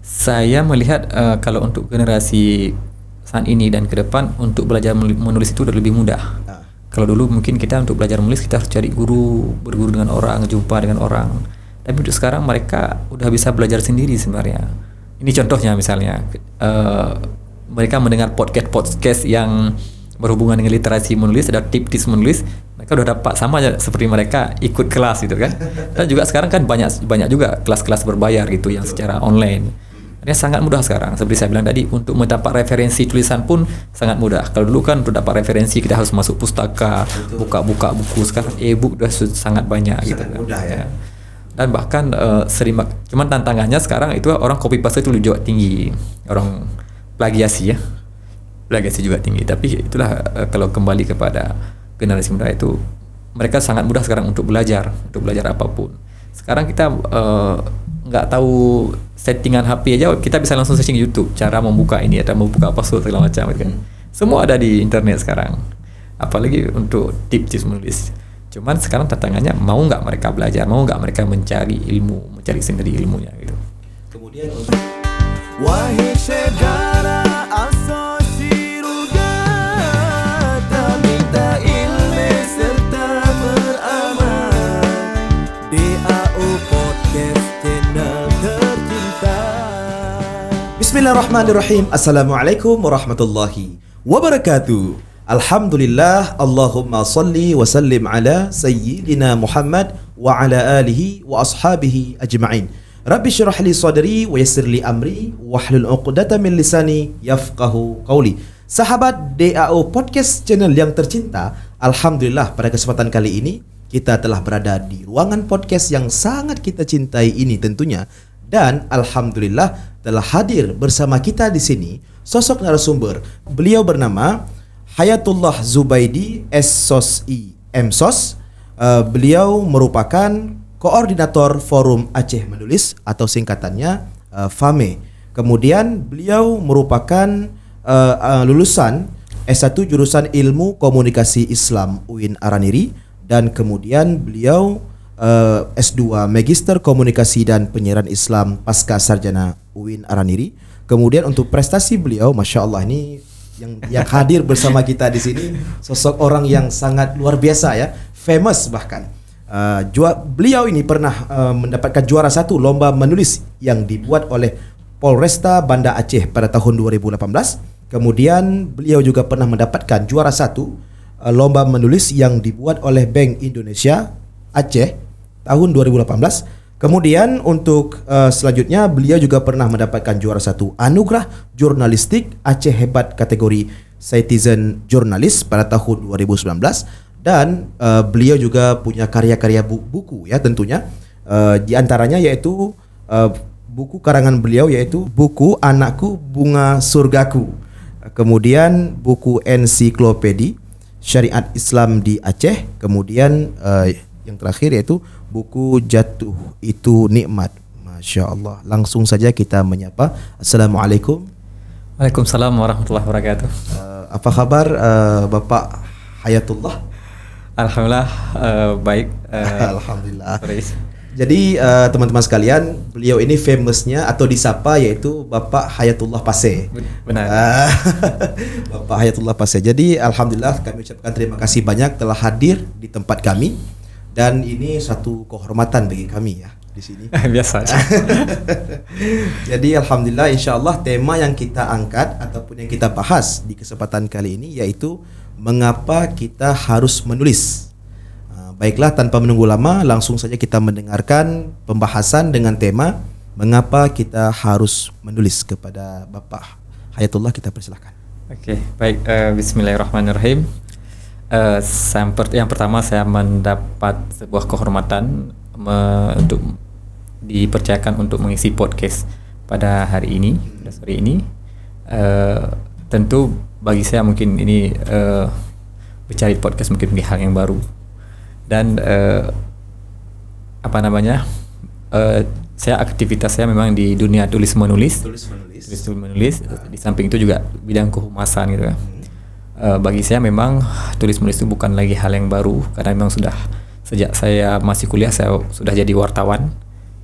Saya melihat kalau untuk generasi saat ini dan ke depan untuk belajar menulis itu udah lebih mudah. Kalau dulu mungkin kita untuk belajar menulis kita harus cari guru, berguru dengan orang, jumpa dengan orang. Tapi untuk sekarang mereka udah bisa belajar sendiri sebenarnya. Ini contohnya misalnya mereka mendengar podcast yang berhubungan dengan literasi menulis, ada tips menulis, mereka udah dapat sama aja seperti mereka ikut kelas gitu kan. Dan juga sekarang kan banyak juga kelas-kelas berbayar gitu yang secara online. Ini sangat mudah sekarang. Seperti saya bilang tadi, untuk mendapat referensi tulisan pun sangat mudah. Kalau dulu kan untuk dapat referensi kita harus masuk pustaka, buka-buka buku. Sekarang e-book sudah sangat banyak sangat gitu kan. Mudah ya. Dan bahkan cuman tantangannya sekarang itu orang copy paste itu juga tinggi. Orang plagiasi juga tinggi. Tapi itulah kalau kembali kepada generasi muda itu, mereka sangat mudah sekarang untuk belajar apapun. Sekarang kita nggak tahu settingan HP aja, kita bisa langsung searching YouTube cara membuka ini atau membuka password segala macam kan. Semua ada di internet sekarang. Apalagi untuk tips menulis. Cuman sekarang tantangannya mau nggak mereka belajar, mau nggak mereka mencari sendiri ilmunya gitu. Kemudian wahai segala Bismillahirrahmanirrahim. Assalamualaikum warahmatullahi wabarakatuh. Alhamdulillah, Allahumma salli wa sallim ala sayyidina Muhammad wa ala alihi wa ashabihi ajma'in. Rabbi syrah li sadri wa yassir li amri wahlul 'uqdatam min lisani yafqahu qawli. Sahabat DAO Podcast Channel yang tercinta, alhamdulillah pada kesempatan kali ini kita telah berada di ruangan podcast yang sangat kita cintai ini tentunya. Dan alhamdulillah telah hadir bersama kita di sini sosok narasumber. Beliau bernama Hayatullah Zubaidi SSOSI MSOS. Beliau merupakan koordinator Forum Aceh Menulis atau singkatannya FAME. Kemudian beliau merupakan lulusan S1 jurusan Ilmu Komunikasi Islam UIN Araniri, dan kemudian beliau S2 Magister Komunikasi dan Penyiaran Islam Pasca Sarjana UIN Araniri. Kemudian untuk prestasi beliau, Masya Allah, ini yang hadir bersama kita di sini sosok orang yang sangat luar biasa ya, famous bahkan. Beliau ini pernah mendapatkan juara 1 lomba menulis yang dibuat oleh Polresta Banda Aceh pada tahun 2018. Kemudian beliau juga pernah mendapatkan juara 1 lomba menulis yang dibuat oleh Bank Indonesia Aceh tahun 2018. Kemudian untuk selanjutnya beliau juga pernah mendapatkan juara 1 Anugerah Jurnalistik Aceh Hebat kategori Citizen Journalist pada tahun 2019. Dan beliau juga punya karya-karya buku ya tentunya. Di antaranya yaitu buku karangan beliau yaitu buku Anakku Bunga Surgaku. Kemudian buku Ensiklopedi Syariat Islam di Aceh. Kemudian yang terakhir yaitu buku Jatuh Itu Nikmat. Masya Allah. Langsung saja kita menyapa. Assalamualaikum. Waalaikumsalam warahmatullahi wabarakatuh. Apa kabar Bapak Hayatullah? Alhamdulillah baik. Alhamdulillah. Jadi teman-teman sekalian, beliau ini famousnya atau disapa yaitu Bapak Hayatullah Pase. Benar. Bapak Hayatullah Pase. Jadi alhamdulillah kami ucapkan terima kasih banyak telah hadir di tempat kami. Dan ini satu kehormatan bagi kami ya di sini. Biasa. Jadi alhamdulillah, insyaallah tema yang kita angkat ataupun yang kita bahas di kesempatan kali ini yaitu mengapa kita harus menulis. Baiklah, tanpa menunggu lama, langsung saja kita mendengarkan pembahasan dengan tema mengapa kita harus menulis kepada Bapak Hayatullah. Kita persilahkan. Oke, baik. Bismillahirrahmanirrahim. Yang pertama saya mendapat sebuah kehormatan untuk dipercayakan untuk mengisi podcast pada hari ini, pada sore ini. Tentu bagi saya mungkin ini bercari podcast mungkin hal yang baru. Dan saya aktivitas saya memang di dunia tulis menulis. Di samping itu juga bidang kehumasan gitu ya. Bagi saya memang tulis menulis itu bukan lagi hal yang baru, karena memang sudah sejak saya masih kuliah saya sudah jadi wartawan.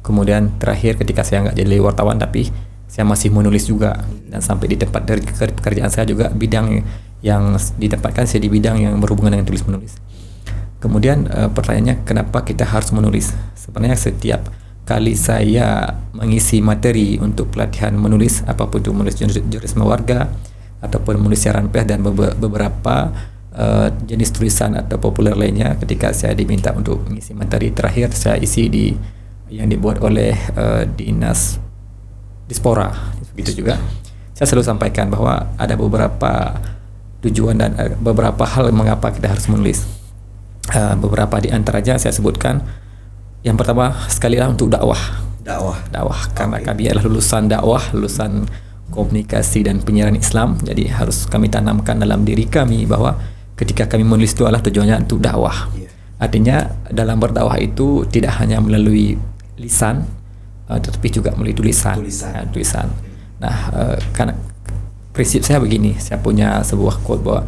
Kemudian terakhir ketika saya nggak jadi wartawan tapi saya masih menulis juga, dan sampai di tempat dari pekerjaan saya juga bidang yang ditempatkan saya di bidang yang berhubungan dengan tulis menulis. Kemudian pertanyaannya, kenapa kita harus menulis? Sebenarnya setiap kali saya mengisi materi untuk pelatihan menulis, apapun itu menulis jurnalisme warga ataupun menulis siaran pers dan beberapa jenis tulisan atau populer lainnya, ketika saya diminta untuk mengisi materi, terakhir saya isi di yang dibuat oleh Dinas Dispora, begitu juga saya selalu sampaikan bahwa ada beberapa tujuan dan beberapa hal mengapa kita harus menulis. Beberapa di antaranya saya sebutkan. Yang pertama sekali lah untuk dakwah karena kami adalah lulusan dakwah, lulusan komunikasi dan penyiaran Islam, jadi harus kami tanamkan dalam diri kami bahwa ketika kami menulis itu adalah tujuannya untuk dakwah. Artinya dalam berdakwah itu tidak hanya melalui lisan, tetapi juga melalui tulisan. Nah, karena prinsip saya begini, saya punya sebuah quote bahwa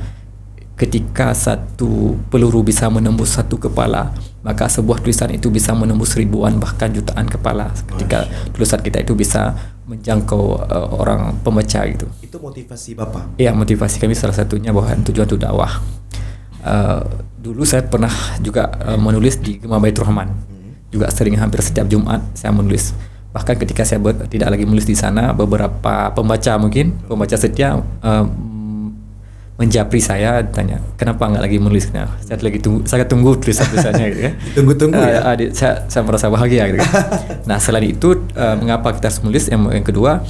ketika satu peluru bisa menembus satu kepala, maka sebuah tulisan itu bisa menembus ribuan bahkan jutaan kepala. Ketika tulisan kita itu bisa menjangkau orang pembaca gitu. Itu motivasi Bapak? Iya, motivasi kami salah satunya bahwa tujuan untuk dakwah. Dulu saya pernah juga menulis di Gema Baitur Rahman. Juga sering, hampir setiap Jumat saya menulis. Bahkan ketika saya tidak lagi menulis di sana, beberapa pembaca setia menjapri saya, tanya kenapa nggak lagi menulisnya. Saya tunggu tulisan-tulisannya gitu ya. Tunggu-tunggu ya. Saya merasa bahagia gitu. Nah, selain itu mengapa kita harus menulis? Yang kedua,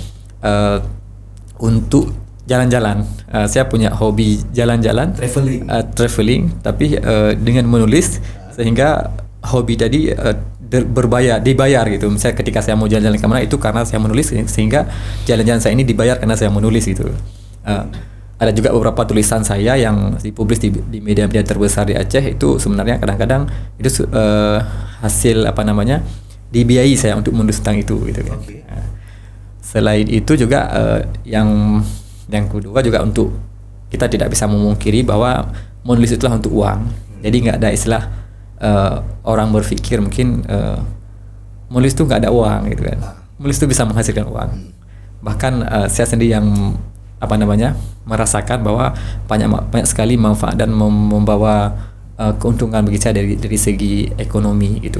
untuk jalan-jalan. Saya punya hobi jalan-jalan, traveling, tapi dengan menulis sehingga hobi tadi dibayar gitu. Misalnya ketika saya mau jalan-jalan kemana, itu karena saya menulis, sehingga jalan-jalan saya ini dibayar karena saya menulis gitu. Ada juga beberapa tulisan saya yang dipublis di media-media terbesar di Aceh, itu sebenarnya kadang-kadang itu hasil dibiayai saya untuk menulis tentang itu gitu kan. Selain itu juga yang kedua juga untuk kita tidak bisa memungkiri bahwa menulis itulah untuk uang. Jadi nggak ada istilah orang berpikir mungkin menulis itu nggak ada uang gitu kan. Menulis itu bisa menghasilkan uang. Bahkan saya sendiri yang merasakan bahwa banyak sekali manfaat dan membawa keuntungan bagi saya dari segi ekonomi gitu.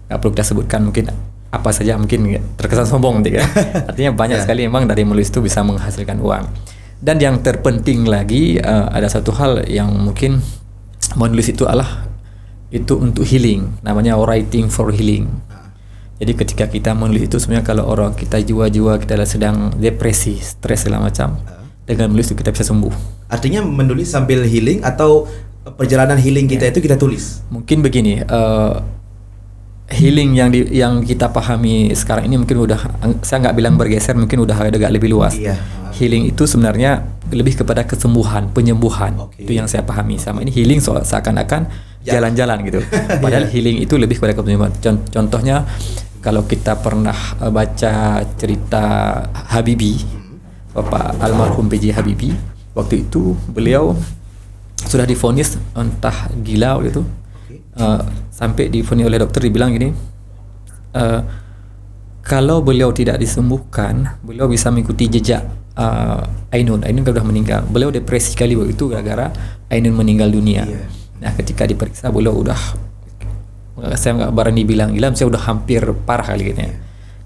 Nggak perlu kita sebutkan mungkin apa saja, mungkin terkesan sombong gitu kan. Artinya banyak sekali memang dari menulis itu bisa menghasilkan uang. Dan yang terpenting lagi, ada satu hal yang mungkin menulis itu untuk healing, namanya writing for healing. Jadi ketika kita menulis itu sebenarnya, kalau orang kita jiwa-jiwa kita sedang depresi, stres segala macam, dengan menulis itu kita bisa sembuh. Artinya menulis sambil healing, atau perjalanan healing kita itu kita tulis? Mungkin begini, healing yang kita pahami sekarang ini mungkin saya nggak bilang bergeser, mungkin udah agak lebih luas. Healing itu sebenarnya lebih kepada kesembuhan, penyembuhan. Itu yang saya pahami. Sama ini healing seakan-akan jalan-jalan gitu. Padahal healing itu lebih kepada penyembuhan. Contohnya, kalau kita pernah baca cerita Habibie, Bapak almarhum B.J. Habibie, waktu itu beliau sudah divonis entah gila gitu. Sampai divonis oleh dokter, dibilang gini, kalau beliau tidak disembuhkan, beliau bisa mengikuti jejak Ainun kan sudah meninggal. Beliau depresi kali waktu itu gara-gara Ainun meninggal dunia. Nah, ketika diperiksa beliau saya nggak berani bilang gila, saya udah hampir parah kali gitu ya.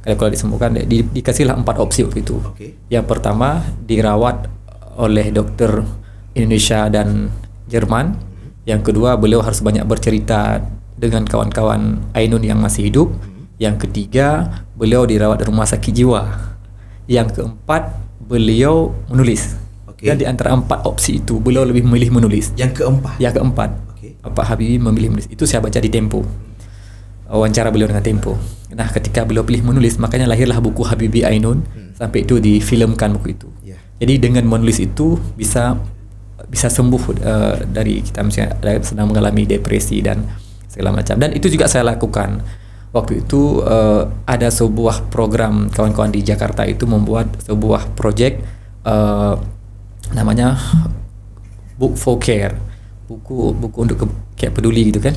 Kalau disembuhkan, dikasihlah 4 opsi waktu itu. Yang pertama, dirawat oleh dokter Indonesia dan Jerman. Yang kedua, beliau harus banyak bercerita dengan kawan-kawan Ainun yang masih hidup. Yang ketiga, beliau dirawat di rumah sakit jiwa. Yang keempat, beliau menulis. Dan di antara 4 opsi itu, beliau lebih memilih menulis. Yang keempat. Pak Habibie memilih menulis. Itu saya baca di Tempo, wawancara beliau dengan Tempo. Nah, ketika beliau pilih menulis, makanya lahirlah buku Habibie Ainun. Sampai itu difilmkan buku itu. Jadi dengan menulis itu bisa sembuh dari kita misalnya sedang mengalami depresi dan segala macam. Dan itu juga saya lakukan. Waktu itu ada sebuah program, kawan-kawan di Jakarta itu membuat sebuah project namanya Book for Care, buku untuk kayak peduli gitu kan.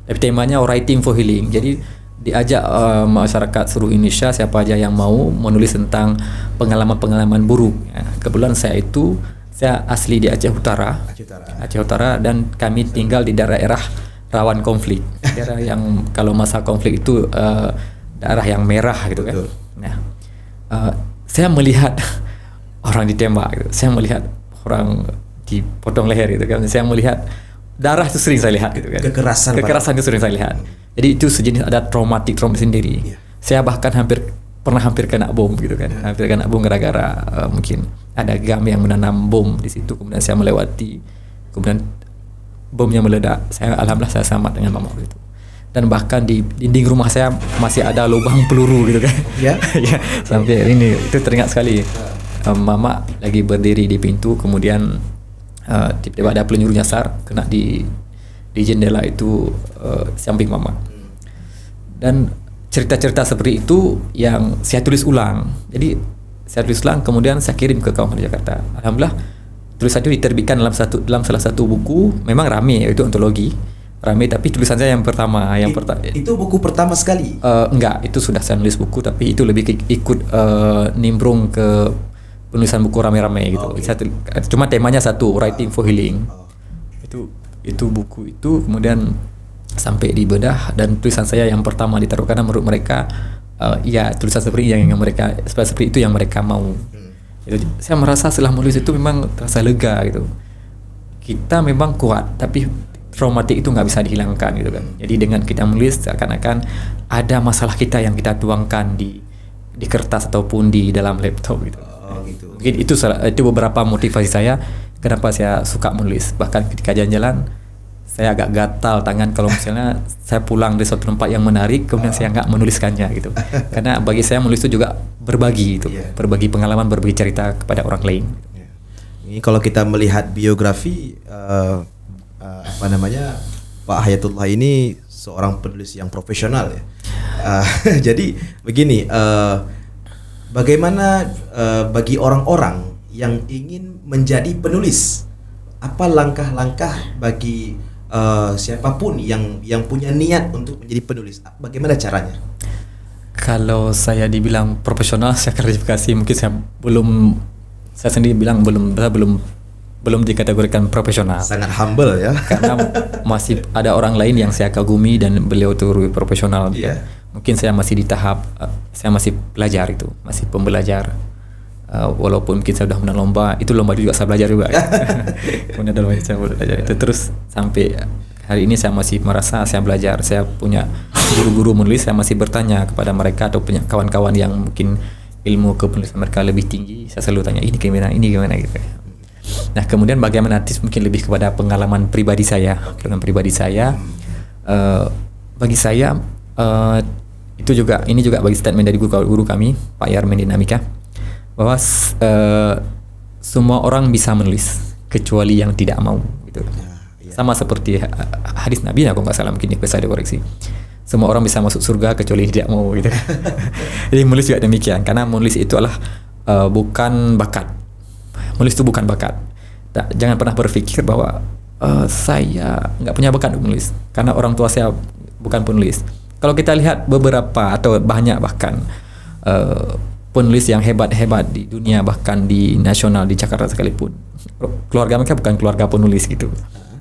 Tapi temanya writing for healing. Jadi diajak masyarakat seluruh Indonesia siapa aja yang mau menulis tentang pengalaman-pengalaman buruk. Ya, kebetulan saya asli di Aceh Utara. Aceh Utara dan kami tinggal di daerah rawan konflik. Daerah yang kalau masa konflik itu daerah yang merah gitu kan. Nah, saya melihat orang ditembak gitu. Saya melihat orang dipotong leher gitu kan. Saya melihat darah itu sering saya lihat gitu kan. Kekerasan itu sering saya lihat. Jadi itu sejenis ada trauma sendiri. Saya bahkan pernah hampir kena bom gitu kan. Hampir kena bom gara-gara mungkin ada gam yang menanam bom di situ, kemudian saya melewati, kemudian bomnya meledak. Alhamdulillah saya selamat dengan mama itu. Dan bahkan di dinding rumah saya masih ada lubang peluru gitu kan. Ya, sampai ini itu teringat sekali. Mama lagi berdiri di pintu, kemudian tiba-tiba ada peluru nyasar kena di jendela itu samping mama. Dan cerita-cerita seperti itu yang saya tulis ulang. Jadi saya tulis ulang, kemudian saya kirim ke kawan di Jakarta. Alhamdulillah tulisan itu diterbitkan dalam salah satu buku. Memang rame, itu antologi rame, tapi tulisan saya yang pertama. Itu buku pertama sekali? Enggak, itu sudah saya nulis buku, tapi itu lebih ikut nimbrung ke penulisan buku rame-rame gitu. Cuma temanya satu, Writing for Healing. Itu buku itu kemudian sampai dibedah, dan tulisan saya yang pertama ditaruh karena menurut mereka tulisan seperti yang mereka seperti itu yang mereka mau. Gitu. Saya merasa setelah menulis itu memang terasa lega gitu. Kita memang kuat, tapi traumatik itu nggak bisa dihilangkan gitu kan. Jadi dengan kita menulis seakan-akan ada masalah kita yang kita tuangkan di kertas ataupun di dalam laptop gitu. Gitu. Mungkin itu beberapa motivasi saya kenapa saya suka menulis. Bahkan ketika jalan-jalan saya agak gatal tangan kalau misalnya saya pulang dari suatu tempat yang menarik kemudian saya nggak menuliskannya gitu. Karena bagi saya menulis itu juga berbagi itu, berbagi pengalaman, berbagi cerita kepada orang lain. Ini kalau kita melihat biografi Pak Hayatullah ini seorang penulis yang profesional ya. Jadi begini, bagaimana bagi orang-orang yang ingin menjadi penulis, apa langkah-langkah bagi siapapun yang punya niat untuk menjadi penulis, bagaimana caranya? Kalau saya dibilang profesional, saya klarifikasi, mungkin saya sendiri bilang belum dikategorikan profesional. Sangat humble ya. Karena masih ada orang lain yang saya kagumi dan beliau itu lebih profesional. Mungkin saya masih di tahap saya masih belajar itu, masih pembelajar. Walaupun mungkin saya sudah menang lomba, itu lomba juga saya belajar juga. Kemudian dalam saya belajar itu terus sampai hari ini saya masih merasa saya belajar. Saya punya guru-guru menulis, saya masih bertanya kepada mereka atau punya kawan-kawan yang mungkin ilmu kepenulisan mereka lebih tinggi. Saya selalu tanya ini gimana gitu. Nah kemudian bagaimana tips, mungkin lebih kepada pengalaman pribadi saya. Bagi saya itu juga bagi statement dari guru kami Pak Yarmen Dinamika, bahwa semua orang bisa menulis kecuali yang tidak mau gitu. Sama seperti hadis Nabi aku nggak salah, mungkin bisa dikoreksi, semua orang bisa masuk surga kecuali tidak mau gitu. Jadi menulis juga demikian, karena menulis itu adalah bukan bakat. Menulis itu bukan bakat. Jangan pernah berpikir bahwa saya nggak punya bakat untuk menulis karena orang tua saya bukan penulis. Kalau kita lihat beberapa atau banyak bahkan penulis yang hebat-hebat di dunia, bahkan di nasional, di Jakarta sekalipun, keluarga mereka bukan keluarga penulis gitu.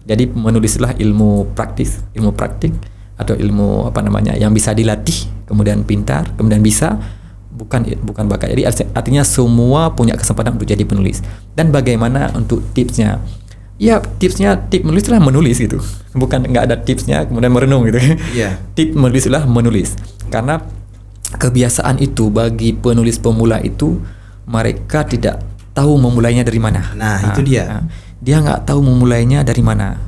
Jadi menulislah ilmu praktik atau ilmu yang bisa dilatih, kemudian pintar, kemudian bisa, bukan bakat. Jadi artinya semua punya kesempatan untuk jadi penulis. Dan bagaimana untuk tipsnya? Ya tips menulislah menulis gitu. Bukan nggak ada tipsnya kemudian merenung gitu. Tip menulislah menulis. Karena kebiasaan itu bagi penulis pemula itu mereka tidak tahu memulainya dari mana. Itu dia. Dia nggak tahu memulainya dari mana.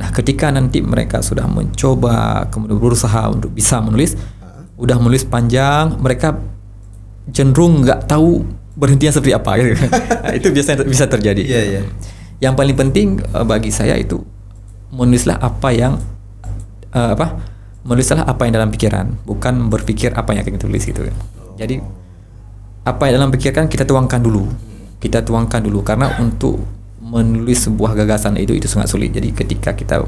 Nah, ketika nanti mereka sudah mencoba kemudian berusaha untuk bisa menulis, udah menulis panjang, mereka cenderung nggak tahu berhentinya seperti apa gitu. Itu biasanya bisa terjadi. Yang paling penting bagi saya itu menulislah apa yang dalam pikiran, bukan berpikir apa yang akan kita tulis gitu. Jadi apa yang dalam pikiran kita tuangkan dulu. Karena untuk menulis sebuah gagasan itu sangat sulit. Jadi ketika kita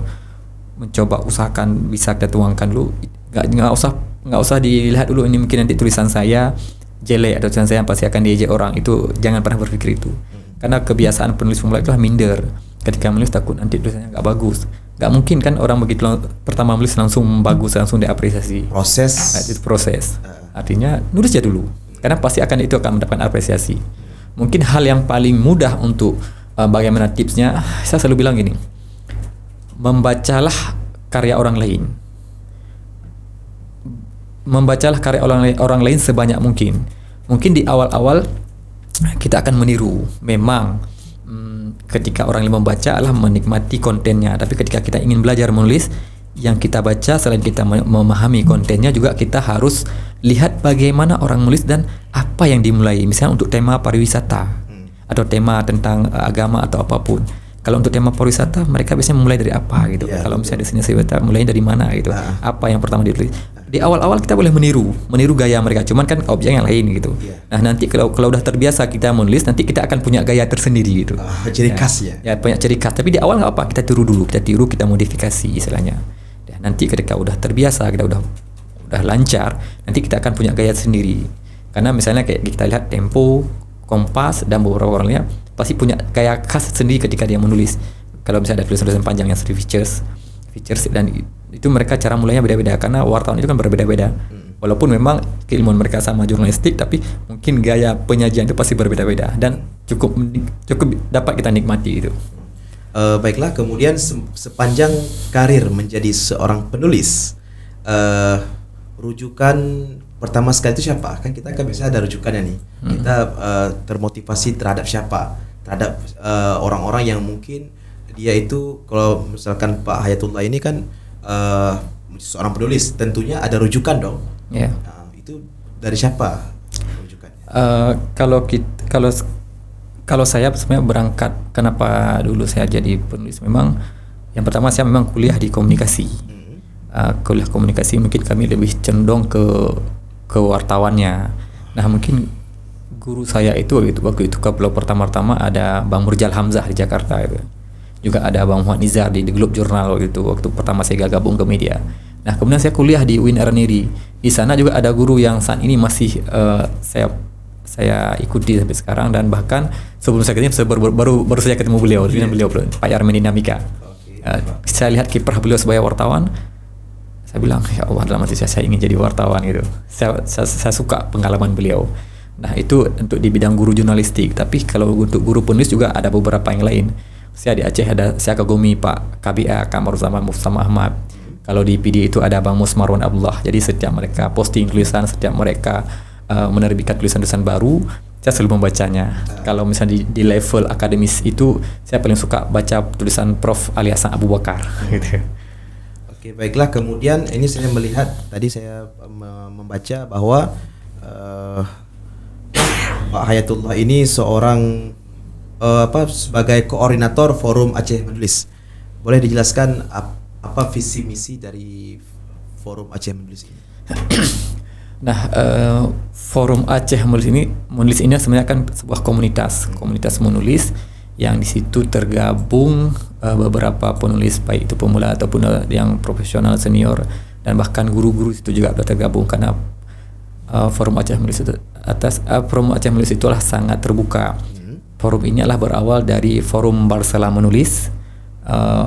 mencoba usahakan bisa kita tuangkan dulu, nggak usah nggak usah dilihat dulu ini mungkin nanti tulisan saya jelek atau tulisan saya pasti akan diejek orang, itu jangan pernah berpikir itu. Karena kebiasaan penulis pemula itu minder. Ketika menulis takut nanti tulisannya nggak bagus. Nggak mungkin kan orang begitu pertama menulis langsung bagus, langsung diapresiasi. Itu proses. Artinya nulis aja dulu. Karena pasti itu akan mendapatkan apresiasi. Mungkin hal yang paling mudah untuk bagaimana tipsnya, saya selalu bilang gini, membacalah karya orang lain. Membacalah karya orang lain sebanyak mungkin. Mungkin di awal-awal kita akan meniru. Memang ketika orang lain membaca adalah menikmati kontennya. Tapi ketika kita ingin belajar menulis, yang kita baca selain kita memahami kontennya, juga kita harus lihat bagaimana orang menulis dan apa yang dimulai. Misalnya untuk tema pariwisata atau tema tentang agama atau apapun. Kalau untuk tema pariwisata, mereka biasanya memulai dari apa gitu. Kalau misalnya destinasi wisata, mulai dari mana gitu. Apa yang pertama ditulis. Di awal-awal kita boleh meniru gaya mereka. Cuman kan objek yang lain gitu. Nah nanti kalau udah terbiasa kita menulis, nanti kita akan punya gaya tersendiri gitu. Ciri khas ya. Ya punya ciri khas. Tapi di awal nggak apa, kita tiru dulu, kita modifikasi istilahnya. Dan nanti ketika udah terbiasa, kita udah lancar, nanti kita akan punya gaya sendiri. Karena misalnya kayak kita lihat Tempo, Kompas dan beberapa orang lainnya pasti punya gaya khas sendiri ketika dia menulis. Kalau misalnya ada tulisan-tulisan panjang yang seperti features dan itu mereka cara mulainya beda-beda karena wartawan itu kan berbeda-beda. Walaupun memang keilmuan mereka sama jurnalistik, tapi mungkin gaya penyajian itu pasti berbeda-beda dan cukup dapat kita nikmati itu. Baiklah, kemudian sepanjang karir menjadi seorang penulis, rujukan pertama sekali itu siapa? Kan kita kan biasanya ada rujukannya nih. Kita termotivasi terhadap siapa? Terhadap orang-orang yang mungkin dia itu, kalau misalkan Pak Hayatullah ini kan seorang penulis, tentunya ada rujukan dong. Itu dari siapa rujukannya? Kalau saya sebenarnya berangkat, kenapa dulu saya jadi penulis, memang yang pertama saya memang kuliah di komunikasi. Kuliah komunikasi mungkin kami lebih condong ke wartawannya. Nah mungkin guru saya itu waktu itu kalau pertama-tama ada Bang Murjal Hamzah di Jakarta itu. Juga ada Bang Muhammad Nizar di The Globe Journal waktu pertama saya gabung ke media. Nah kemudian saya kuliah di UIN Araniri. Di sana juga ada guru yang saat ini masih saya ikuti sampai sekarang, dan bahkan sebelum saya ketemu baru saya ketemu beliau Pak Yarmen Dinamika. Saya lihat kiprah beliau sebagai wartawan. Saya bilang, ya Allah, dalam hati saya ingin jadi wartawan gitu. Saya suka pengalaman beliau. Nah itu untuk di bidang guru jurnalistik. Tapi kalau untuk guru penulis juga ada beberapa yang lain. Saya di Aceh saya kagumi Pak KBA, Kamar Zaman Mufsam Ahmad. Kalau di PD itu ada Bang Mus Marwan Abdullah. Jadi setiap mereka posting tulisan, setiap mereka menerbitkan tulisan-tulisan baru, saya selalu membacanya. Kalau misalnya di level akademis itu, saya paling suka baca tulisan Prof. Ali Hasan Abu Bakar gitu. Oke, baiklah. Kemudian ini saya melihat, tadi saya membaca bahwa Pak Hayatullah ini seorang sebagai koordinator Forum Aceh Menulis. Boleh dijelaskan apa visi misi dari Forum Aceh Menulis ini? Nah, Forum Aceh Menulis ini sebenarnya kan sebuah komunitas menulis yang di situ tergabung beberapa penulis, baik itu pemula ataupun yang profesional senior, dan bahkan guru-guru itu juga sudah tergabung. Karena Forum Aceh Menulis Forum Aceh Menulis itulah sangat terbuka. Forum ini adalah berawal dari Forum Barsela Menulis.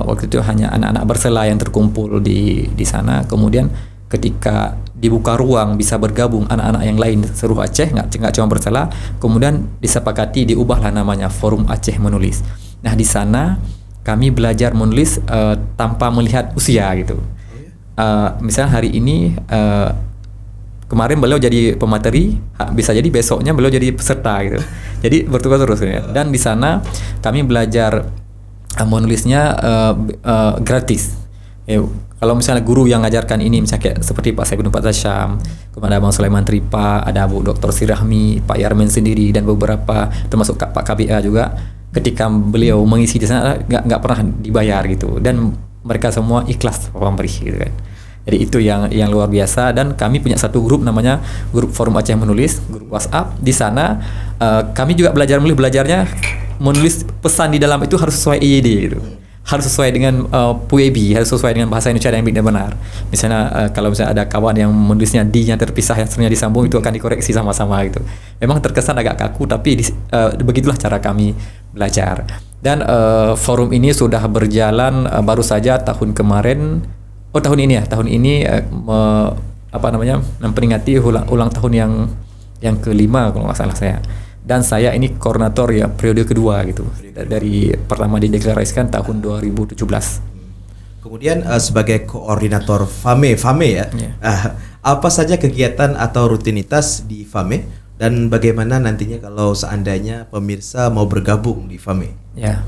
Waktu itu hanya anak-anak Barsela yang terkumpul di sana. Kemudian ketika dibuka ruang bisa bergabung anak-anak yang lain seluruh Aceh, nggak cuma Barsela, kemudian disepakati diubahlah namanya Forum Aceh Menulis. Nah di sana kami belajar menulis tanpa melihat usia gitu. Misalnya hari ini kemarin beliau jadi pemateri, bisa jadi besoknya beliau jadi peserta gitu. Jadi bertukar terus ya. Dan di sana kami belajar menulisnya gratis. Kalau misalnya guru yang ngajarkan ini, misalnya kayak seperti Pak Saibun Pak Tasyam, kepada Bang Sulaiman Tripa, ada Bu Dr. Sirahmi, Pak Yarmen sendiri, dan beberapa termasuk Pak KBA juga, ketika beliau mengisi di sana nggak pernah dibayar gitu, dan mereka semua ikhlas memberi gitu kan. Jadi itu yang luar biasa. Dan kami punya satu grup namanya Grup Forum Aceh Menulis, grup WhatsApp. Di sana kami juga belajarnya menulis pesan di dalam itu harus sesuai EYD gitu. harus sesuai dengan PUEB, harus sesuai dengan bahasa Indonesia yang baik dan benar. Misalnya kalau misalnya ada kawan yang menulisnya D-nya terpisah, yang seterusnya disambung, itu akan dikoreksi sama-sama gitu. Memang terkesan agak kaku, tapi begitulah cara kami belajar. Dan forum ini sudah berjalan baru saja tahun ini memperingati ulang tahun yang kelima kalau nggak salah saya. Dan saya ini koordinator ya periode kedua gitu. Dari pertama dideklarasikan tahun 2017. Kemudian sebagai koordinator FAME ya. Apa saja kegiatan atau rutinitas di FAME dan bagaimana nantinya kalau seandainya pemirsa mau bergabung di FAME? Ya.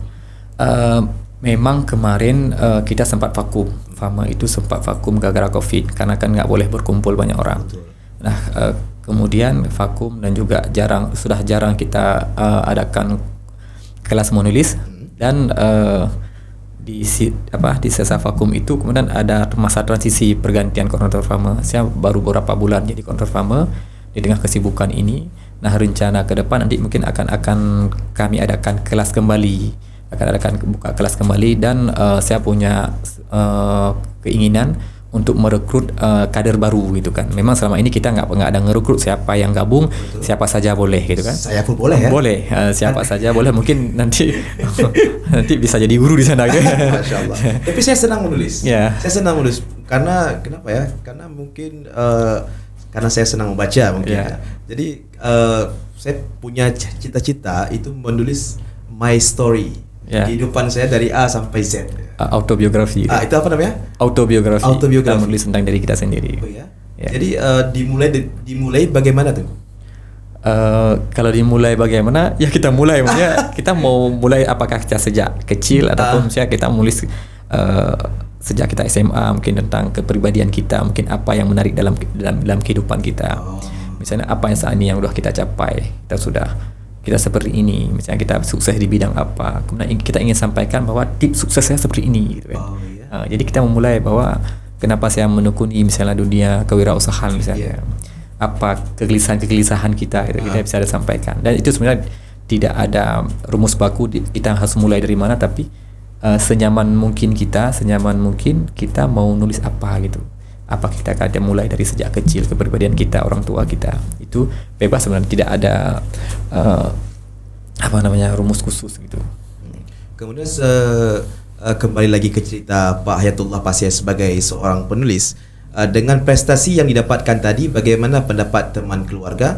Memang kemarin kita sempat vakum. FAME itu sempat vakum gara-gara Covid karena kan nggak boleh berkumpul banyak orang. Betul. Nah, kemudian vakum dan juga sudah jarang kita adakan kelas menulis dan di sisa vakum itu kemudian ada masa transisi pergantian koordinator FAME. Saya baru beberapa bulan jadi koordinator FAME di tengah kesibukan ini. Nah, rencana ke depan nanti mungkin akan kami adakan kelas kembali. Buka kelas kembali dan saya punya keinginan untuk merekrut kader baru gitu kan. Memang selama ini kita nggak ada ngerekrut siapa yang gabung. Betul. Siapa saja boleh gitu kan. Saya pun boleh ya. Boleh, siapa saja boleh. Mungkin nanti bisa jadi guru di sana kan. Masya Allah. Tapi saya senang menulis. Yeah. Saya senang menulis karena kenapa ya? Karena mungkin karena saya senang membaca mungkin. Yeah. Jadi saya punya cita-cita itu menulis my story. Yeah. Kehidupan saya dari A sampai Z. Autobiografi. Itu apa namanya? Autobiografi. Autobiografi. Kita menulis tentang diri kita sendiri. Oh ya. Yeah. Jadi dimulai bagaimana tuh? Kalau dimulai bagaimana? Ya kita mulai. Maksudnya kita mau mulai apakah kita sejak kecil ataupun misalnya kita menulis sejak kita SMA mungkin tentang kepribadian kita, mungkin apa yang menarik dalam kehidupan kita. Misalnya apa yang saat ini yang sudah kita capai, kita seperti ini, misalnya kita sukses di bidang apa, kemudian kita ingin sampaikan bahwa tips suksesnya seperti ini gitu kan. Jadi kita memulai bahwa kenapa saya menekuni misalnya dunia kewirausahaan misalnya, apa kegelisahan kita gitu, kita bisa sampaikan. Dan itu sebenarnya tidak ada rumus baku kita harus mulai dari mana, tapi senyaman mungkin kita mau nulis apa gitu. Apa kita akan mulai dari sejak kecil, kepribadian kita, orang tua kita, itu bebas sebenarnya, tidak ada rumus khusus gitu. Kemudian kembali lagi ke cerita Pak Hayatullah Pasya sebagai seorang penulis, dengan prestasi yang didapatkan tadi, bagaimana pendapat teman keluarga?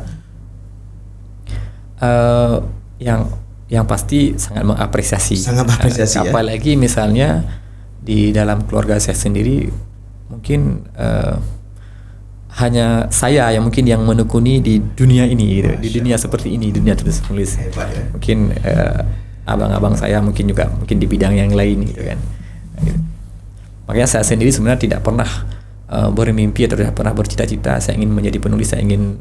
Yang pasti sangat mengapresiasi. Apalagi misalnya di dalam keluarga saya sendiri mungkin hanya saya yang menekuni di dunia ini gitu, di dunia seperti ini, dunia tulis. Hebat, ya? Mungkin abang-abang saya mungkin di bidang yang lain gitu kan. Makanya saya sendiri sebenarnya tidak pernah bermimpi atau tidak pernah bercita-cita saya ingin menjadi penulis, saya ingin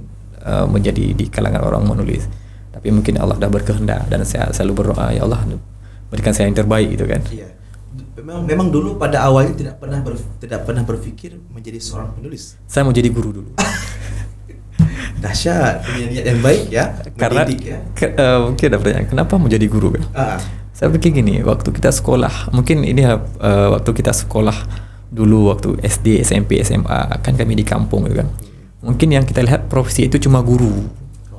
menjadi di kalangan orang menulis. Tapi mungkin Allah sudah berkehendak dan saya selalu berdoa, ya Allah berikan saya yang terbaik gitu kan. Iya. Memang dulu pada awalnya tidak pernah berpikir menjadi seorang penulis. Saya mau jadi guru dulu. Dahsyat, punya niat yang baik ya. Karena mungkin ada pertanyaan, kenapa mau jadi guru kan? Saya pikir gini, waktu kita sekolah, mungkin ini waktu kita sekolah dulu waktu SD, SMP, SMA, kan kami di kampung gitu kan. Mungkin yang kita lihat profesi itu cuma guru.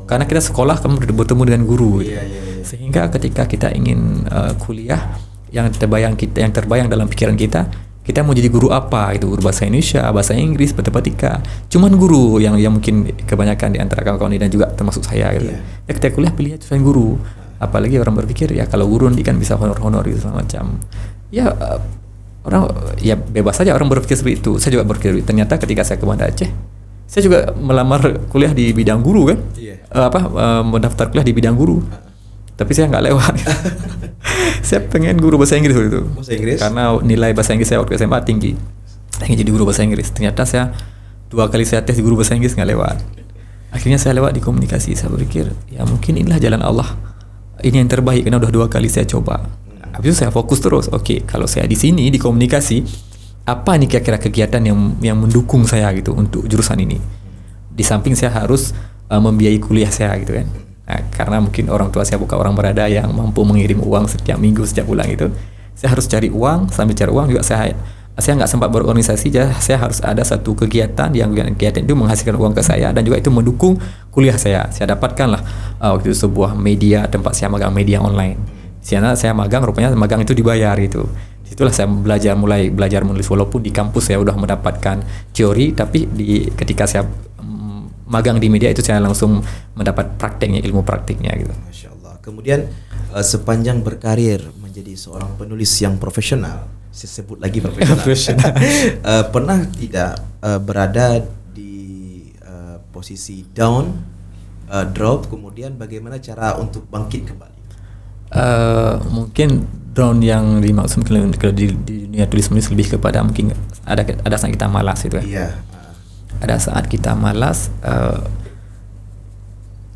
Karena kita sekolah kamu bertemu dengan guru gitu. Sehingga ketika kita ingin kuliah, yang terbayang dalam pikiran kita mau jadi guru apa gitu, guru bahasa Indonesia, bahasa Inggris, matematika. Cuman guru yang mungkin kebanyakan di antara kawan-kawan ini dan juga termasuk saya gitu. Ya kita kuliah pilihnya cuma guru. Apalagi orang berpikir ya kalau guru nanti kan bisa honor-honor gitu macam. Ya orang ya bebas saja orang berpikir seperti itu. Saya juga berpikir ternyata ketika saya ke Banda Aceh, saya juga melamar kuliah di bidang guru kan. Mendaftar kuliah di bidang guru. Tapi saya nggak lewat. Saya pengen guru bahasa Inggris waktu itu. Bahasa Inggris? Karena nilai bahasa Inggris saya waktu SMA tinggi. Saya ingin jadi guru bahasa Inggris. Ternyata saya 2 kali saya tes di guru bahasa Inggris nggak lewat. Akhirnya saya lewat di komunikasi. Saya berpikir ya mungkin inilah jalan Allah. Ini yang terbaik karena udah 2 kali saya coba. Habis itu saya fokus terus. Oke, kalau saya di sini di komunikasi, apa nih kira-kira kegiatan yang mendukung saya gitu untuk jurusan ini? Di samping saya harus membiayai kuliah saya gitu kan. Nah, karena mungkin orang tua saya bukan orang berada yang mampu mengirim uang setiap minggu, setiap bulan itu, saya harus cari uang, sambil cari uang juga saya nggak sempat berorganisasi, saya harus ada satu kegiatan yang kegiatan itu menghasilkan uang ke saya dan juga itu mendukung kuliah saya. Saya dapatkan lah waktu itu sebuah media tempat saya magang, media online. Di sana saya magang, rupanya magang itu dibayar itu. Disitulah saya mulai belajar menulis, walaupun di kampus saya udah mendapatkan teori, tapi ketika saya magang di media itu saya langsung mendapat prakteknya, ilmu praktiknya gitu. Masya Allah. Kemudian sepanjang berkarir menjadi seorang penulis yang profesional, saya sebut lagi profesional, pernah tidak berada di posisi down, drop, kemudian bagaimana cara untuk bangkit kembali? Mungkin down yang dimaksud kalau di dunia tulis menulis lebih kepada mungkin ada saat kita malas itu kan. Iya. Ada saat kita malas,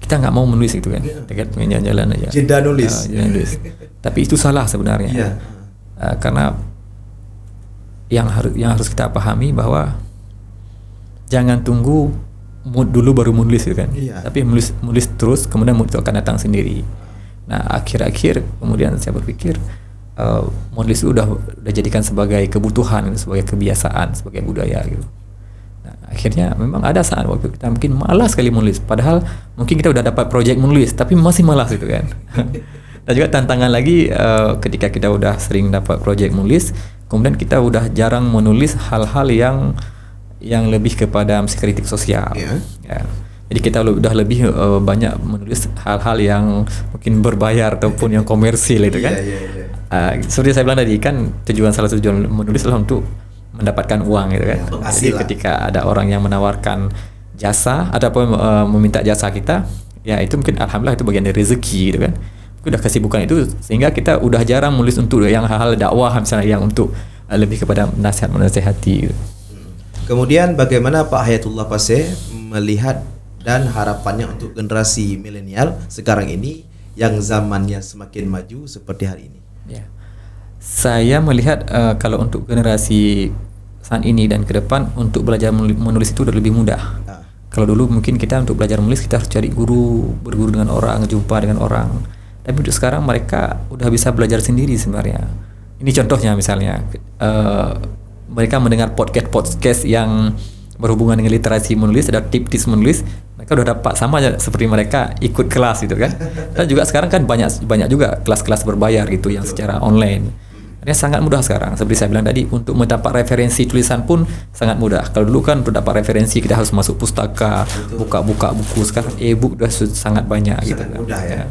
kita nggak mau menulis itu kan, dekat jalan-jalan aja. Jeda nulis. Tapi itu salah sebenarnya. Iya. Karena yang harus kita pahami bahwa jangan tunggu mood dulu baru menulis itu kan. Iya. Tapi menulis terus, kemudian mood itu akan datang sendiri. Nah akhir-akhir kemudian saya berpikir menulis itu udah jadikan sebagai kebutuhan, sebagai kebiasaan, sebagai budaya gitu. Nah, akhirnya memang ada saat waktu kita mungkin malas sekali menulis, padahal mungkin kita udah dapat proyek menulis tapi masih malas gitu kan. Dan juga tantangan lagi ketika kita udah sering dapat proyek menulis, kemudian kita udah jarang menulis hal-hal yang lebih kepada kritik sosial. Ya. Jadi kita udah lebih banyak menulis hal-hal yang mungkin berbayar ataupun yang komersil itu kan. Seperti saya bilang tadi kan, salah satu tujuan menulis adalah untuk mendapatkan uang gitu kan. Jadi ketika ada orang yang menawarkan jasa ataupun meminta jasa kita, ya itu mungkin alhamdulillah itu bagian dari rezeki gitu kan. Udah kesibukan itu sehingga kita udah jarang menulis untuk yang hal-hal dakwah misalnya, yang untuk lebih kepada nasihat menasihati gitu. Kemudian bagaimana Pak Hayatullah Paseh melihat dan harapannya untuk generasi milenial sekarang ini yang zamannya semakin maju seperti hari ini? Ya. Saya melihat kalau untuk generasi saat ini dan ke depan, untuk belajar menulis itu udah lebih mudah. Kalau dulu mungkin kita untuk belajar menulis kita harus cari guru, berguru dengan orang, jumpa dengan orang. Tapi untuk sekarang mereka udah bisa belajar sendiri sebenarnya. Ini contohnya misalnya mereka mendengar podcast yang berhubungan dengan literasi menulis, ada tips menulis, mereka udah dapat sama aja seperti mereka ikut kelas gitu kan. Dan juga sekarang kan banyak juga kelas-kelas berbayar gitu yang secara online. Ini sangat mudah sekarang. Seperti saya bilang tadi, untuk mendapat referensi tulisan pun sangat mudah. Kalau dulu kan untuk dapat referensi kita harus masuk pustaka, buka buku. Sekarang e-book udah sangat banyak gitu kan. Mudah ya.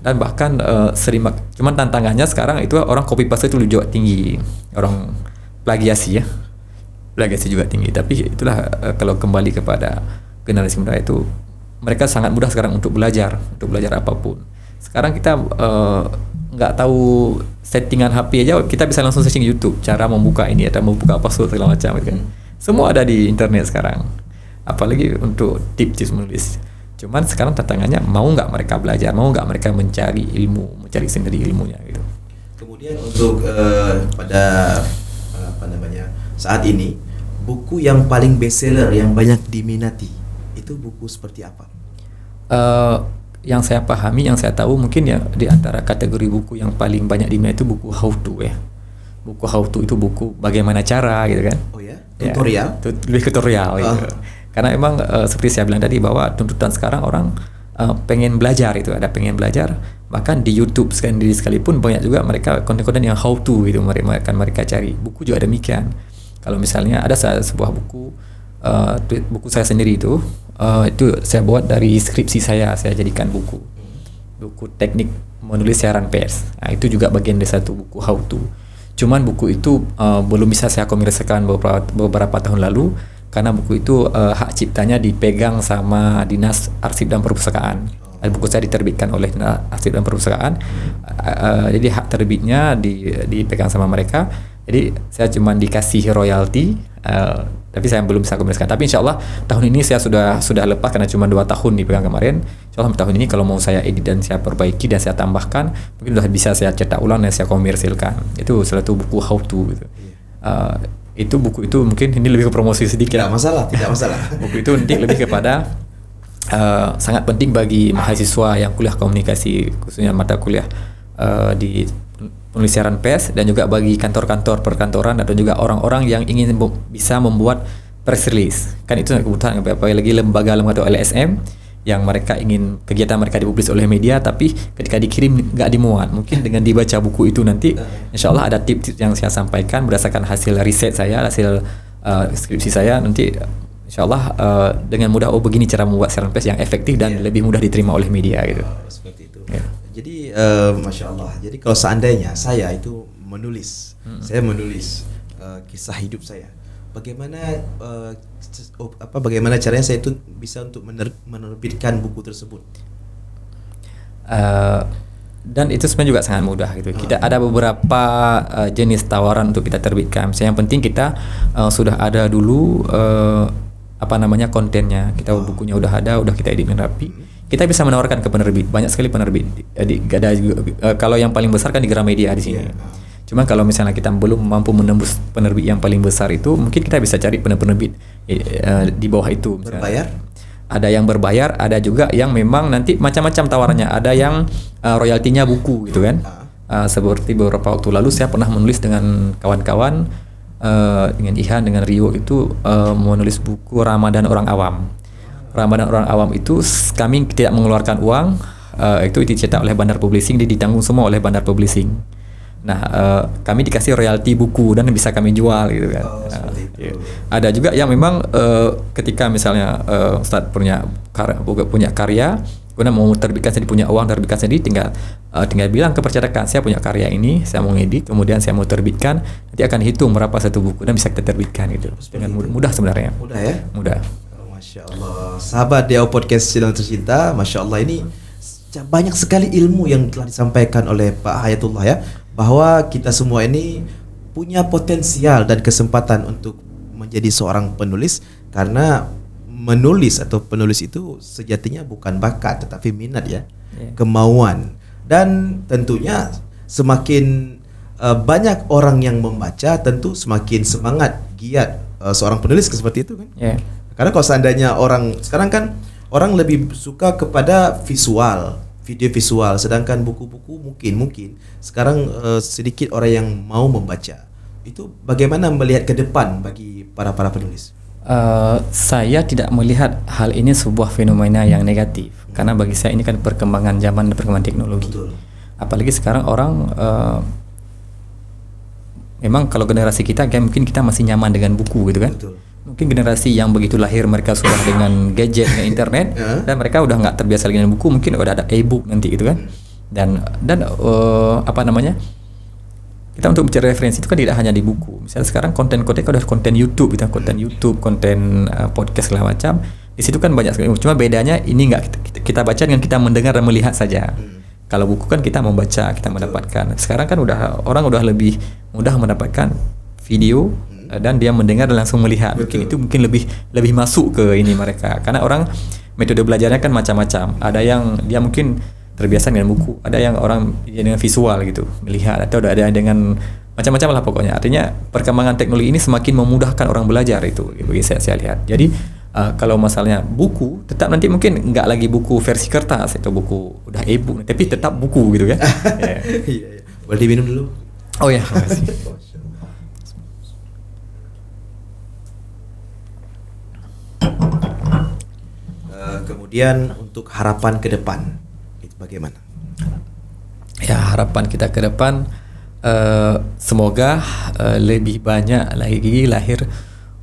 Dan bahkan cuman tantangannya sekarang itu orang copy paste itu juga tinggi, orang plagiasi juga tinggi. Tapi itulah kalau kembali kepada generasi muda itu, mereka sangat mudah sekarang untuk belajar apapun. Sekarang kita nggak tahu settingan HP aja, kita bisa langsung searching YouTube cara membuka ini atau membuka password segala macam kan. Semua ada di internet sekarang. Apalagi untuk tips menulis. Cuman sekarang tantangannya, mau nggak mereka belajar, mau nggak mereka mencari sendiri ilmunya gitu. Kemudian untuk pada saat ini, buku yang paling bestseller yang banyak diminati itu buku seperti apa? Yang saya pahami, yang saya tahu mungkin ya di antara kategori buku yang paling banyak diminati itu buku how to ya. Buku how to itu buku bagaimana cara gitu kan. Oh ya, tutorial? Ya, lebih tutorial gitu. Karena emang seperti saya bilang tadi bahwa tuntutan sekarang orang pengen belajar itu, ada pengen belajar. Bahkan di YouTube sendiri sekalipun banyak juga mereka konten-konten yang how to gitu mereka cari. Buku juga demikian. Kalau misalnya ada sebuah buku saya sendiri itu saya buat dari skripsi saya jadikan buku teknik menulis siaran pers. Nah, itu juga bagian dari satu buku how to. Cuman buku itu belum bisa saya komersilkan beberapa tahun lalu karena buku itu hak ciptanya dipegang sama Dinas Arsip dan Perpustakaan. Buku saya diterbitkan oleh Dinas Arsip dan Perpustakaan, jadi hak terbitnya dipegang sama mereka. Jadi saya cuma dikasih royalti, tapi saya belum bisa komersilkan. Tapi insya Allah tahun ini saya sudah lepas karena cuma 2 tahun dipegang kemarin. Insya Allah tahun ini kalau mau saya edit dan saya perbaiki dan saya tambahkan, mungkin sudah bisa saya cetak ulang dan saya komersilkan. Itu salah satu buku how to gitu. Itu buku itu mungkin ini lebih ke promosi sedikit. Tidak masalah. Buku itu nanti lebih kepada sangat penting bagi mahasiswa yang kuliah komunikasi, khususnya mata kuliah di penulis siaran pers dan juga bagi kantor-kantor perkantoran atau juga orang-orang yang ingin bisa membuat press release. Kan itu kebutuhan, apalagi lembaga-lembaga atau LSM yang mereka ingin kegiatan mereka dipublis oleh media, tapi ketika dikirim nggak dimuat. Mungkin dengan dibaca buku itu nanti insya Allah ada tips yang saya sampaikan berdasarkan hasil riset saya, hasil skripsi saya, nanti insya Allah dengan mudah begini cara membuat siaran pers yang efektif dan lebih mudah diterima oleh media gitu. Seperti itu. Jadi Masya Allah. Jadi kalau seandainya saya itu menulis, saya menulis kisah hidup saya, bagaimana bagaimana caranya saya itu bisa untuk menerbitkan buku tersebut? Dan itu sebenarnya juga sangat mudah gitu. Kita ada beberapa jenis tawaran untuk kita terbitkan. Misalnya yang penting kita sudah ada dulu kontennya. Kita bukunya udah ada, udah kita edit rapi. Kita bisa menawarkan ke penerbit. Banyak sekali penerbit. Ada kalau yang paling besar kan di Gramedia di sini. Cuma kalau misalnya kita belum mampu menembus penerbit yang paling besar itu, mungkin kita bisa cari penerbit di bawah itu. Misalnya. Berbayar? Ada yang berbayar, ada juga yang memang nanti macam-macam tawarannya. Ada yang royaltinya buku gitu kan. Seperti beberapa waktu lalu saya pernah menulis dengan kawan-kawan, dengan Ihan, dengan Rio itu menulis buku Ramadan Orang Awam. Ramadan Orang Awam itu kami tidak mengeluarkan uang, itu dicetak oleh Bandar Publishing, ditanggung semua oleh Bandar Publishing. Nah, kami dikasih royalti buku dan bisa kami jual gitu kan. Ada juga yang memang ketika misalnya Ustadz punya karya, kemudian mau terbitkan sendiri, punya uang terbitkan sendiri, tinggal bilang ke percetakan, saya punya karya ini, saya mau ngedit, kemudian saya mau terbitkan, nanti akan hitung berapa satu buku dan bisa kita terbitkan gitu. Dengan mudah sebenarnya. Mudah ya? Mudah. Masya Allah. Sahabat DAO Podcast Channel tercinta, Masya Allah, ini banyak sekali ilmu yang telah disampaikan oleh Pak Hayatullah ya, bahwa kita semua ini punya potensial dan kesempatan untuk menjadi seorang penulis, karena menulis atau penulis itu sejatinya bukan bakat tetapi minat ya, kemauan. Dan tentunya semakin banyak orang yang membaca, tentu semakin semangat, giat seorang penulis seperti itu kan. Karena kalau seandainya sekarang kan orang lebih suka kepada visual, video visual, sedangkan buku-buku mungkin sekarang sedikit orang yang mau membaca. Itu bagaimana melihat ke depan bagi para penulis? Saya tidak melihat hal ini sebuah fenomena yang negatif, karena bagi saya ini kan perkembangan zaman dan perkembangan teknologi. Betul. Apalagi sekarang orang memang kalau generasi kita mungkin kita masih nyaman dengan buku gitu kan. Betul. Mungkin generasi yang begitu lahir mereka sudah dengan gadget, dengan internet, dan mereka udah nggak terbiasa lagi dengan buku, mungkin udah ada e-book nanti gitu kan. Dan kita untuk mencari referensi itu kan tidak hanya di buku. Misalnya sekarang konten-konten udah konten YouTube, gitu, konten podcast segala macam. Di situ kan banyak sekali. Cuma bedanya ini nggak kita baca dengan kita mendengar dan melihat saja. Kalau buku kan kita membaca, kita mendapatkan. Sekarang kan orang udah lebih mudah mendapatkan video dan dia mendengar dan langsung melihat. Mungkin lebih masuk ke ini mereka. Karena orang metode belajarnya kan macam-macam. Ada yang dia mungkin terbiasa dengan buku, ada yang orang dengan visual gitu, melihat, atau ada dengan macam-macam lah pokoknya. Artinya perkembangan teknologi ini semakin memudahkan orang belajar itu bagi saya lihat. Jadi kalau masalahnya buku, tetap nanti mungkin nggak lagi buku versi kertas atau buku udah e-book, tapi tetap buku gitu kan. Iya. Boleh diminum dulu? Oh ya, makasih. Kemudian untuk harapan ke depan itu bagaimana? Ya, harapan kita ke depan semoga lebih banyak lagi lahir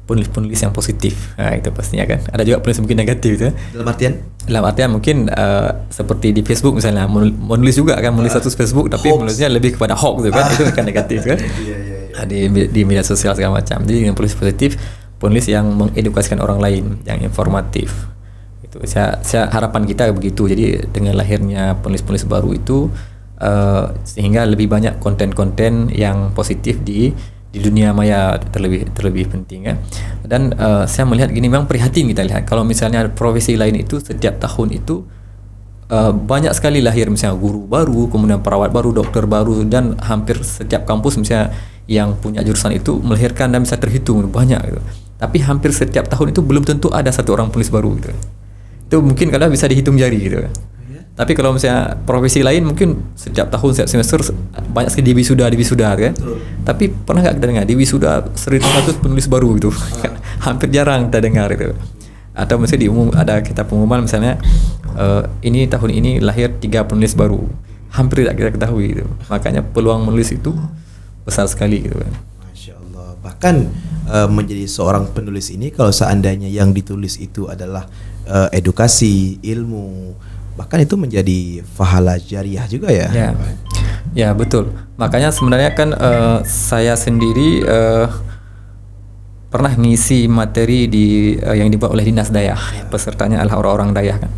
penulis-penulis yang positif. Nah, itu pastinya kan. Ada juga penulis mungkin negatif ya. Dalam artian mungkin seperti di Facebook misalnya, menulis juga kan, menulis status Facebook tapi menulisnya lebih kepada hoax gitu kan. Itu kan negatif kan. Di media sosial segala macam. Jadi dengan penulis positif, penulis yang mengedukasikan orang lain, yang informatif. Itu saya harapan kita begitu. Jadi dengan lahirnya penulis-penulis baru itu sehingga lebih banyak konten-konten yang positif di dunia maya terlebih penting ya. Dan saya melihat gini, memang prihatin kita lihat kalau misalnya profesi lain itu setiap tahun itu banyak sekali lahir, misalnya guru baru, kemudian perawat baru, dokter baru, dan hampir setiap kampus misalnya yang punya jurusan itu melahirkan dan bisa terhitung banyak gitu. Tapi hampir setiap tahun itu belum tentu ada satu orang penulis baru gitu. Itu mungkin kadang bisa dihitung jari gitu. Tapi kalau misalnya profesi lain mungkin setiap tahun, setiap semester banyak sekali di wisuda kan. Tapi pernah nggak kita dengar di wisuda 100 penulis baru gitu? Hampir jarang kita dengar itu. Atau misalnya ada kita pengumuman misalnya ini tahun ini lahir 3 penulis baru, hampir tidak kita ketahui gitu. Makanya peluang menulis itu besar sekali gitu kan. Masya Allah. Bahkan menjadi seorang penulis ini, kalau seandainya yang ditulis itu adalah edukasi, ilmu, bahkan itu menjadi pahala jariah juga ya. Ya betul. Makanya sebenarnya kan saya sendiri pernah ngisi materi yang dibuat oleh Dinas Dayah. Pesertanya adalah orang-orang Dayah kan.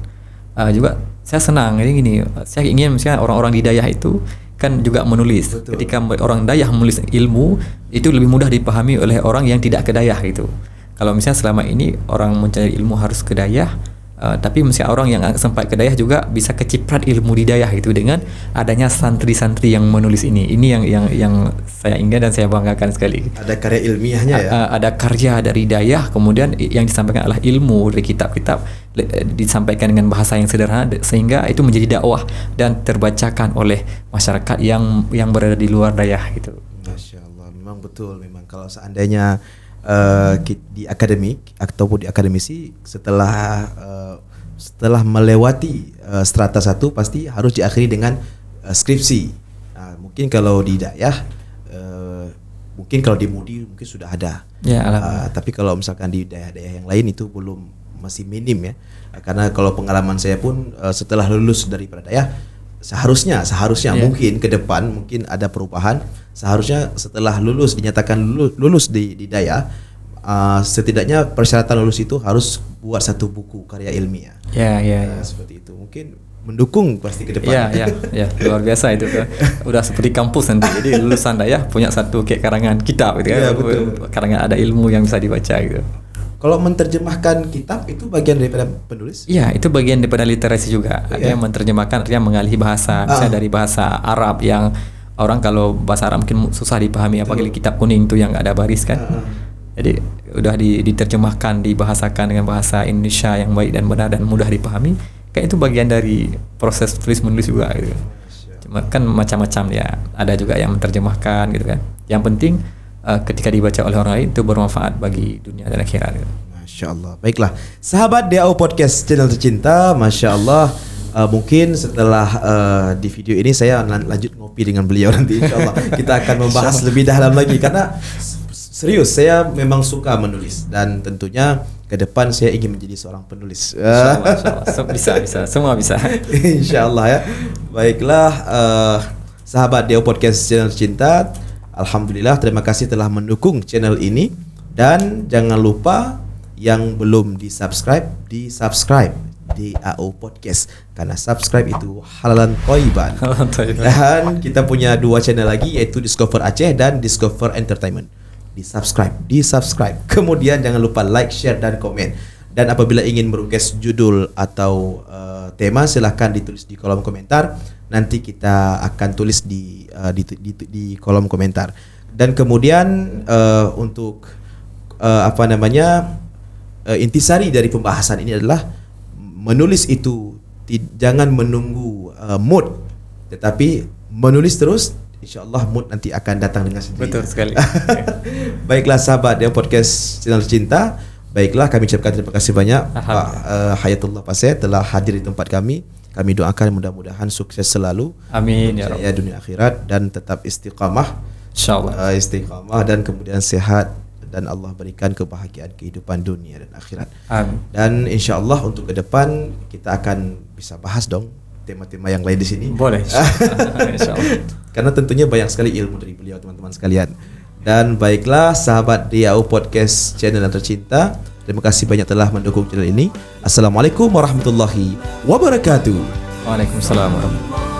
Juga saya senang. Jadi gini, saya ingin misalnya orang-orang di Dayah itu kan juga menulis. Betul. Ketika orang Dayah menulis ilmu, itu lebih mudah dipahami oleh orang yang tidak ke Dayah gitu. Kalau misalnya selama ini orang mencari ilmu harus ke Dayah, tapi misalnya orang yang sempat ke Dayah juga bisa keciprat ilmu di Dayah gitu dengan adanya santri-santri yang menulis ini. Ini yang saya ingat dan saya banggakan sekali. Ada karya ilmiahnya ya. Ada karya dari Dayah, kemudian yang disampaikan adalah ilmu dari kitab-kitab, disampaikan dengan bahasa yang sederhana sehingga itu menjadi dakwah dan terbacakan oleh masyarakat yang berada di luar Dayah gitu. Masya Allah, memang betul. Memang kalau seandainya di akademik ataupun di akademisi setelah melewati strata 1 pasti harus diakhiri dengan skripsi. Mungkin kalau di Dayah mungkin kalau di Mudi mungkin sudah ada. Tapi kalau misalkan di daerah-daerah yang lain itu masih minim ya. Karena kalau pengalaman saya pun setelah lulus dari Dayah seharusnya mungkin ke depan mungkin ada perubahan. Seharusnya setelah dinyatakan lulus di Dayah, setidaknya persyaratan lulus itu harus buat 1 buku karya ilmiah. Seperti itu. Mungkin mendukung pasti ke depan. Luar biasa itu kan. Udah seperti kampus nanti. Jadi lulusan Dayah punya 1 kayak karangan kitab gitu kan. Karangan ada ilmu yang bisa dibaca gitu. Kalau menerjemahkan kitab itu bagian daripada penulis? Iya, itu bagian daripada literasi juga. Ada yang menerjemahkan, artinya mengalih bahasa, misalnya dari bahasa Arab yang orang kalau bahasa Arab mungkin susah dipahami, apalagi kitab kuning itu yang ada baris kan. Jadi udah diterjemahkan, dibahasakan dengan bahasa Indonesia yang baik dan benar dan mudah dipahami. Kayak itu bagian dari proses tulis menulis juga gitu. Cuma kan macam-macam ya. Ada juga yang menerjemahkan gitu kan. Yang penting ketika dibaca oleh orang lain itu bermanfaat bagi dunia dan akhirat gitu. Masya Allah. Baiklah, sahabat DAO Podcast channel tercinta, Masya Allah. Mungkin setelah di video ini saya lanjut ngopi dengan beliau nanti, insya Allah kita akan membahas lebih dalam lagi karena serius saya memang suka menulis dan tentunya ke depan saya ingin menjadi seorang penulis. Insya Allah. Bisa, semua bisa. Insya Allah ya. Baiklah, sahabat DAO Podcast channel tercinta, alhamdulillah terima kasih telah mendukung channel ini dan jangan lupa yang belum di-subscribe DAO Podcast karena subscribe itu halalan thayyiban. Dan kita punya 2 channel lagi yaitu Discover Aceh dan Discover Entertainment. Di-subscribe. Kemudian jangan lupa like, share dan komen. Dan apabila ingin merequest judul atau tema silahkan ditulis di kolom komentar. Nanti kita akan tulis di kolom komentar. Dan kemudian untuk intisari dari pembahasan ini adalah menulis itu jangan menunggu mood, tetapi menulis terus, insyaallah mood nanti akan datang dengan sendirinya. Betul sekali. Baiklah sahabat DAO Podcast channel cinta, baiklah kami ucapkan terima kasih banyak Pak Hayatullah Pasir telah hadir di tempat kami. Kami doakan mudah-mudahan sukses selalu. Amin ya Rabb. Dunia akhirat dan tetap istiqamah. Insyaallah. Istiqamah dan kemudian sehat dan Allah berikan kebahagiaan kehidupan dunia dan akhirat. Amin. Dan insyaallah untuk ke depan kita akan bisa bahas dong tema-tema yang lain di sini. Boleh. Insyaallah. Karena tentunya banyak sekali ilmu dari beliau teman-teman sekalian. Dan baiklah sahabat DAO Podcast channel yang tercinta, terima kasih banyak telah mendukung channel ini. Assalamualaikum warahmatullahi wabarakatuh. Waalaikumsalam warahmatullahi wabarakatuh.